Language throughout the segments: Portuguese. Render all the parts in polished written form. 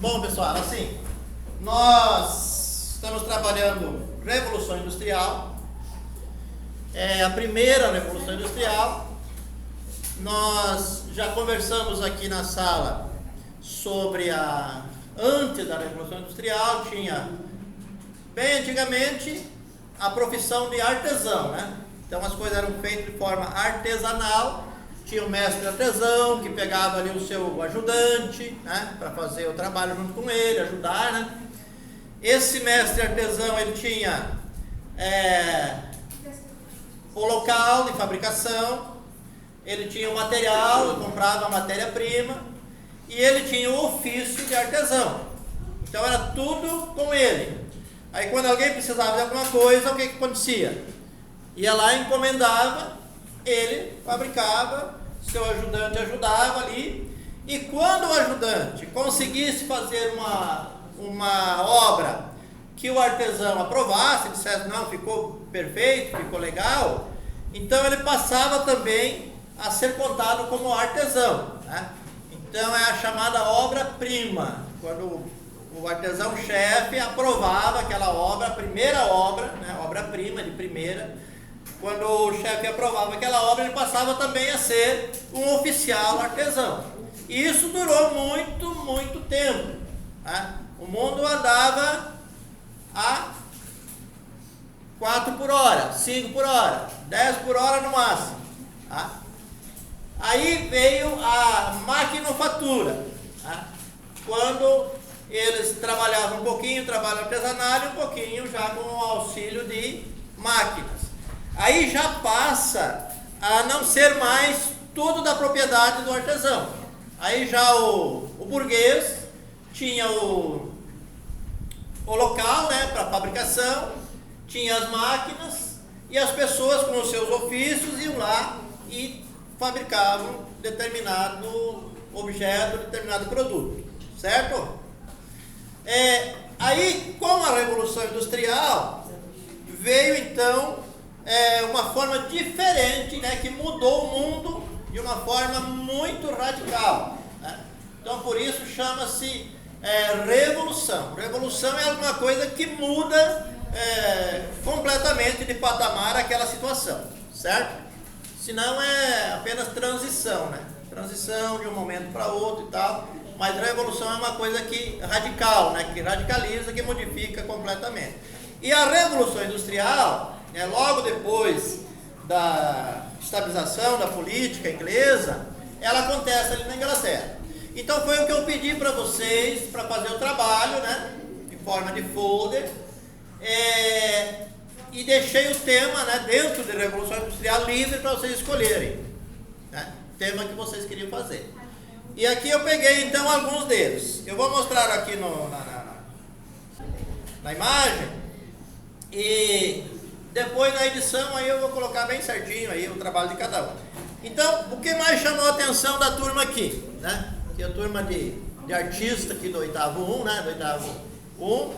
Bom, pessoal, assim, nós estamos trabalhando Revolução Industrial. É a primeira Revolução Industrial. Nós já conversamos aqui na sala sobre antes da Revolução Industrial, tinha, bem antigamente, a profissão de artesão, né? Então as coisas eram feitas de forma artesanal. Tinha o mestre artesão que pegava ali o seu ajudante, né, para fazer o trabalho junto com ele, ajudar, né? Esse mestre artesão, ele tinha o local de fabricação, ele tinha o material, ele comprava a matéria-prima e ele tinha o ofício de artesão. Então era tudo com ele. Aí quando alguém precisava de alguma coisa, o que acontecia? Ia lá e encomendava, ele fabricava, seu ajudante ajudava ali, e quando o ajudante conseguisse fazer uma obra que o artesão aprovasse, dissesse, não, ficou perfeito, ficou legal, então ele passava também a ser contado como artesão, né? Então é a chamada obra-prima, quando o artesão-chefe aprovava aquela obra, a primeira obra, né, obra-prima de primeira. Quando o chefe aprovava aquela obra, ele passava também a ser um oficial artesão. E isso durou muito, muito tempo, né? O mundo andava a 4 por hora, 5 por hora, 10 por hora no máximo, tá? Aí veio a maquinofatura, tá? Quando eles trabalhavam um pouquinho, trabalho artesanal, e um pouquinho já com o auxílio de máquinas. Aí já passa a não ser mais tudo da propriedade do artesão. Aí já o burguês tinha o local, né, para fabricação, tinha as máquinas e as pessoas com os seus ofícios iam lá e fabricavam determinado objeto, determinado produto, certo? Aí com a Revolução Industrial veio então uma forma diferente, né, que mudou o mundo de uma forma muito radical, né? Então por isso chama-se revolução. Revolução é alguma coisa que muda completamente de patamar aquela situação, certo? Senão é apenas transição, né? Transição de um momento para outro e tal, mas revolução é uma coisa que radical, né, que radicaliza, que modifica completamente. E a Revolução Industrial, logo depois da estabilização da política inglesa, ela acontece ali na Inglaterra. Então foi o que eu pedi para vocês, para fazer o trabalho, né, em forma de folder, e deixei o tema, né, dentro da Revolução Industrial livre para vocês escolherem, né, o tema que vocês queriam fazer. E aqui eu peguei então alguns deles. Eu vou mostrar aqui na imagem, e depois na edição aí eu vou colocar bem certinho aí o trabalho de cada um. Então, o que mais chamou a atenção da turma aqui, né? Que é a turma de artista aqui do oitavo 1, né? Do oitavo 1.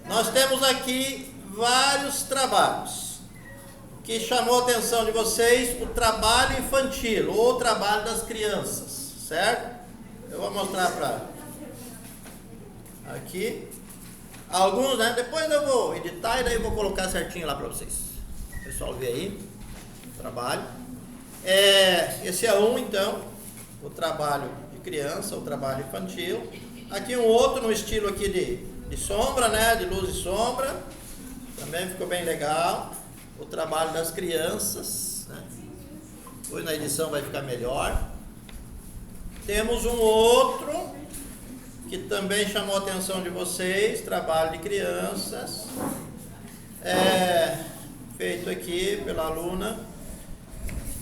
Nós temos aqui vários trabalhos. O que chamou a atenção de vocês, o trabalho infantil ou o trabalho das crianças, certo? Eu vou mostrar para aqui alguns, né? Depois eu vou editar e daí eu vou colocar certinho lá para vocês. O pessoal vê aí o trabalho. Esse é então, o trabalho de criança, o trabalho infantil. Aqui um outro no estilo aqui de sombra, né? De luz e sombra. Também ficou bem legal. O trabalho das crianças, né? Depois na edição vai ficar melhor. Temos um outro que também chamou a atenção de vocês, trabalho de crianças, feito aqui pela aluna,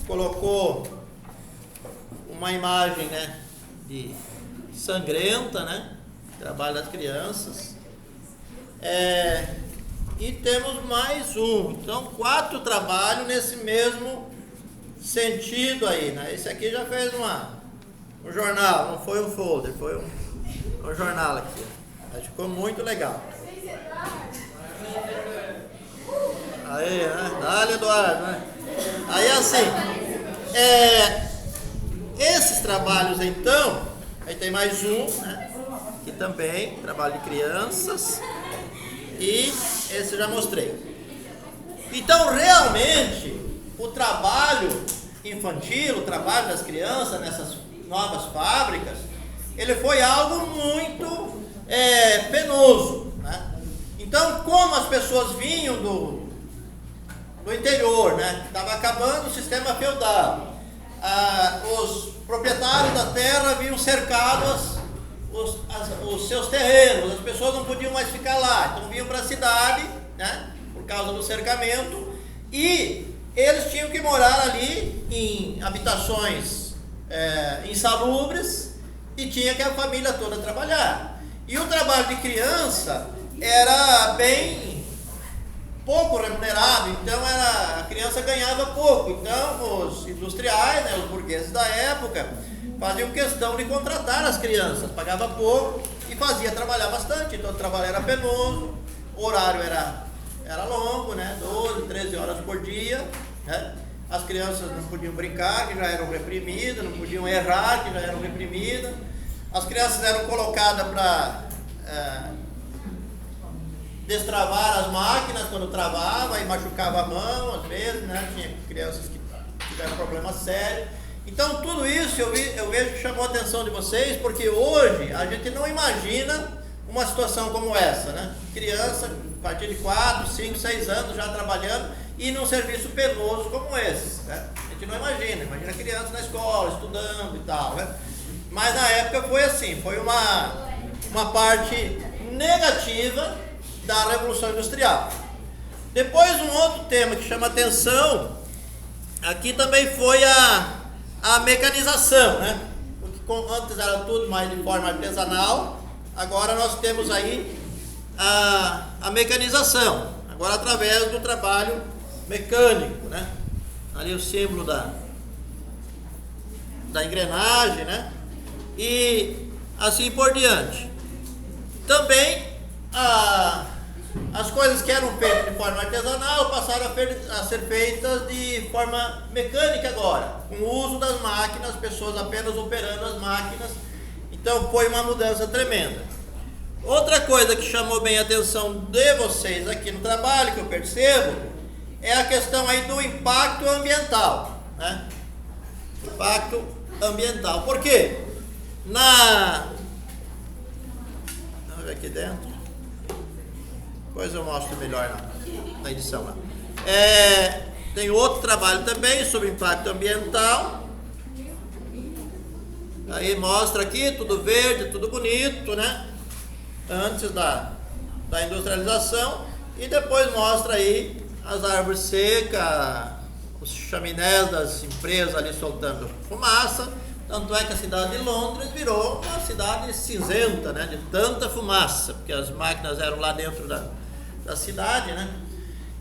colocou uma imagem, né, de sangrenta, né, trabalho das crianças, e temos mais um, então 4 trabalhos nesse mesmo sentido aí, né, esse aqui já fez um jornal, não foi um folder, foi um jornal aqui. Acho que ficou muito legal. Aí, né? Dá-lhe, Eduardo, né? Aí assim, esses trabalhos então, aí tem mais um, né? aqui também, trabalho de crianças, e esse eu já mostrei. Então, realmente, o trabalho infantil, o trabalho das crianças nessas novas fábricas, ele foi algo muito penoso, né? Então, como as pessoas vinham do interior, né? Estava acabando o sistema feudal, os proprietários da terra vinham cercados os seus terrenos, as pessoas não podiam mais ficar lá, então vinham para a cidade, né? Por causa do cercamento, e eles tinham que morar ali em habitações insalubres, e tinha que a família toda trabalhar. E o trabalho de criança era bem pouco remunerado, então a criança ganhava pouco. Então os industriais, né, os burgueses da época, faziam questão de contratar as crianças, pagava pouco e fazia trabalhar bastante. Então o trabalho era penoso, o horário era longo, né, 12, 13 horas por dia, né? As crianças não podiam brincar, que já eram reprimidas, não podiam errar, que já eram reprimidas. As crianças eram colocadas para destravar as máquinas quando travava e machucava a mão, às vezes, né? Tinha crianças que tiveram problemas sérios. Então, tudo isso eu vejo que chamou a atenção de vocês, porque hoje a gente não imagina uma situação como essa, né? Criança, a partir de 4, 5, 6 anos já trabalhando e num serviço penoso como esse, né? A gente não imagina criança na escola, estudando e tal, né? Mas na época foi assim, foi uma parte negativa da Revolução Industrial. Depois, um outro tema que chama atenção aqui também foi a mecanização, né? Porque antes era tudo mais de forma artesanal, agora nós temos aí a mecanização, agora através do trabalho mecânico, né? Ali o símbolo da engrenagem, né? E assim por diante. Também as coisas que eram feitas de forma artesanal passaram a ser feitas de forma mecânica agora, com o uso das máquinas, pessoas apenas operando as máquinas. Então foi uma mudança tremenda. Outra coisa que chamou bem a atenção de vocês aqui no trabalho, que eu percebo, é a questão aí do impacto ambiental, né? Impacto ambiental. Por quê? Vamos ver aqui dentro. Depois eu mostro melhor na edição lá. Tem outro trabalho também sobre impacto ambiental. Aí mostra aqui tudo verde, tudo bonito, né? Antes da industrialização. E depois mostra aí as árvores secas, os chaminés das empresas ali soltando fumaça. Tanto é que a cidade de Londres virou uma cidade cinzenta, né? De tanta fumaça, porque as máquinas eram lá dentro da cidade, né?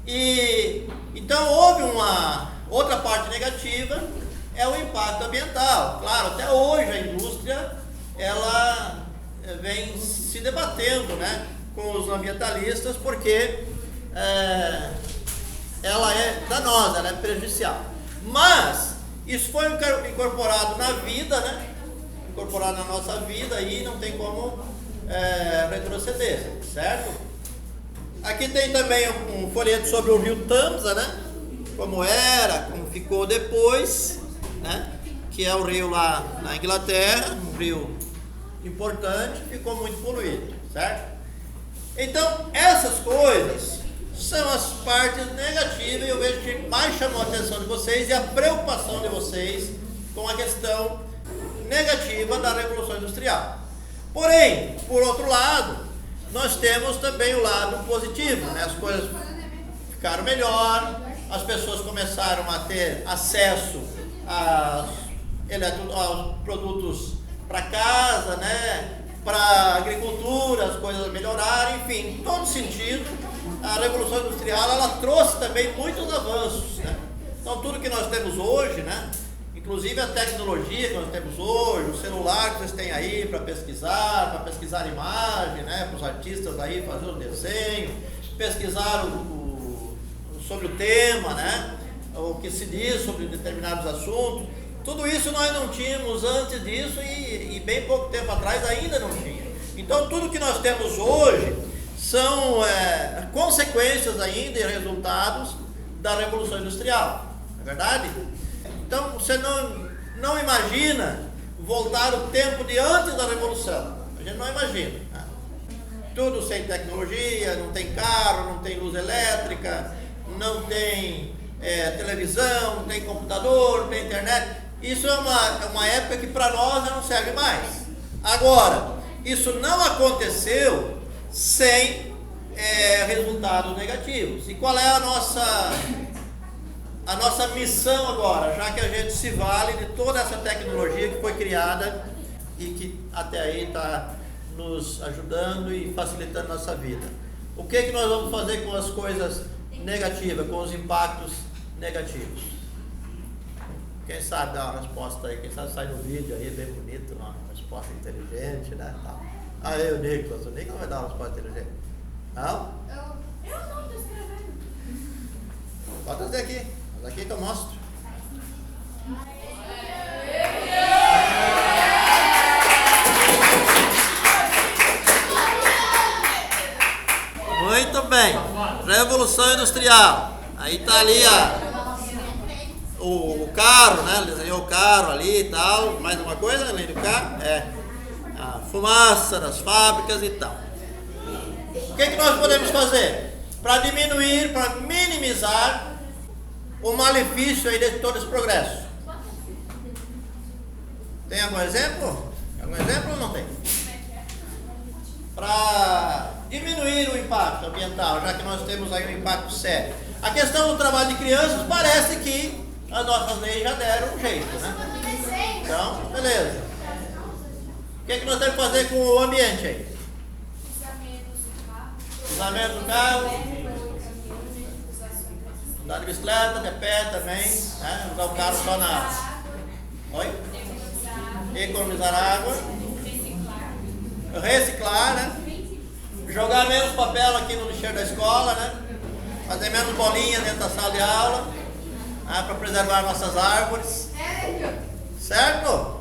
E então houve uma outra parte negativa, é o impacto ambiental. Claro, até hoje a indústria ela vem se debatendo, né, com os ambientalistas, porque ela é danosa, ela é prejudicial. Mas isso foi incorporado na vida, né? Incorporado na nossa vida e não tem como retroceder, certo? Aqui tem também um folheto sobre o rio Tamsa, né? Como era, como ficou depois, né? Que é o rio lá na Inglaterra, um rio importante, ficou muito poluído, certo? Então, essas coisas são as partes negativas, e eu vejo que mais chamou a atenção de vocês e a preocupação de vocês com a questão negativa da Revolução Industrial. Porém, por outro lado, nós temos também o lado positivo, né? As coisas ficaram melhor, as pessoas começaram a ter acesso aos produtos para casa, né? Para agricultura, as coisas melhoraram, enfim, em todo sentido, a Revolução Industrial ela trouxe também muitos avanços, né? Então tudo que nós temos hoje, né? Inclusive a tecnologia que nós temos hoje, o celular que vocês têm aí para pesquisar imagem, né? Para os artistas aí fazer o desenho, pesquisar sobre o tema, né? O que se diz sobre determinados assuntos. Tudo isso nós não tínhamos antes disso e bem pouco tempo atrás ainda não tinha. tudo que nós temos hoje são consequências ainda e resultados da Revolução Industrial, não é verdade? Então você não imagina voltar o tempo de antes da Revolução, a gente não imagina. Tudo sem tecnologia, não tem carro, não tem luz elétrica, não tem televisão, não tem computador, não tem internet. Isso é uma época que para nós já não serve mais. Agora, isso não aconteceu sem resultados negativos. E qual é a nossa missão agora, já que a gente se vale de toda essa tecnologia que foi criada e que até aí está nos ajudando e facilitando nossa vida? O que nós vamos fazer com as coisas negativas, com os impactos negativos? Quem sabe dar uma resposta aí, quem sabe sai no vídeo aí, bem bonito, uma resposta inteligente, né? Aí o Nicolas vai dar uma resposta inteligente. Não? Eu não estou escrevendo. Pode trazer aqui, mas aqui que eu mostro. Muito bem, Revolução Industrial. Aí tá ali o carro, né? Ele desenhou o carro ali e tal. Mais uma coisa além do carro? A fumaça das fábricas e tal. O que nós podemos fazer para diminuir, para minimizar o malefício aí de todo esse progresso? Tem algum exemplo? Algum exemplo ou não tem? Para diminuir o impacto ambiental, já que nós temos aí um impacto sério. A questão do trabalho de crianças, parece que as nossas leis já deram um jeito, né? Então, beleza. O que nós temos que fazer com o ambiente aí? Usamento do carro. Andar de bicicleta, de pé também, né? Usar o carro só na... Oi? Economizar água. Reciclar, né? Jogar menos papel aqui no lixeiro da escola, né? Fazer menos bolinha dentro da sala de aula, né? Para preservar nossas árvores. Certo?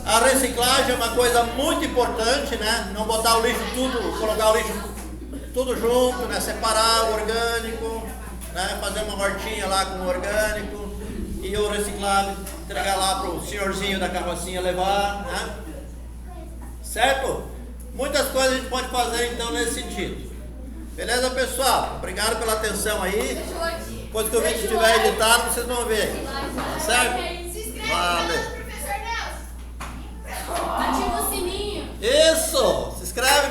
A reciclagem é uma coisa muito importante, né? Não botar o lixo tudo, colocar o lixo tudo junto, né? Separar o orgânico, né? Fazer uma hortinha lá com o orgânico e o reciclável entregar lá para o senhorzinho da carrocinha levar, né? Certo? Muitas coisas a gente pode fazer então nesse sentido. Beleza, pessoal? Obrigado pela atenção aí. Depois que o vídeo estiver editado, vocês vão ver. Certo? Valeu. Ativa o sininho. Isso! Se inscreve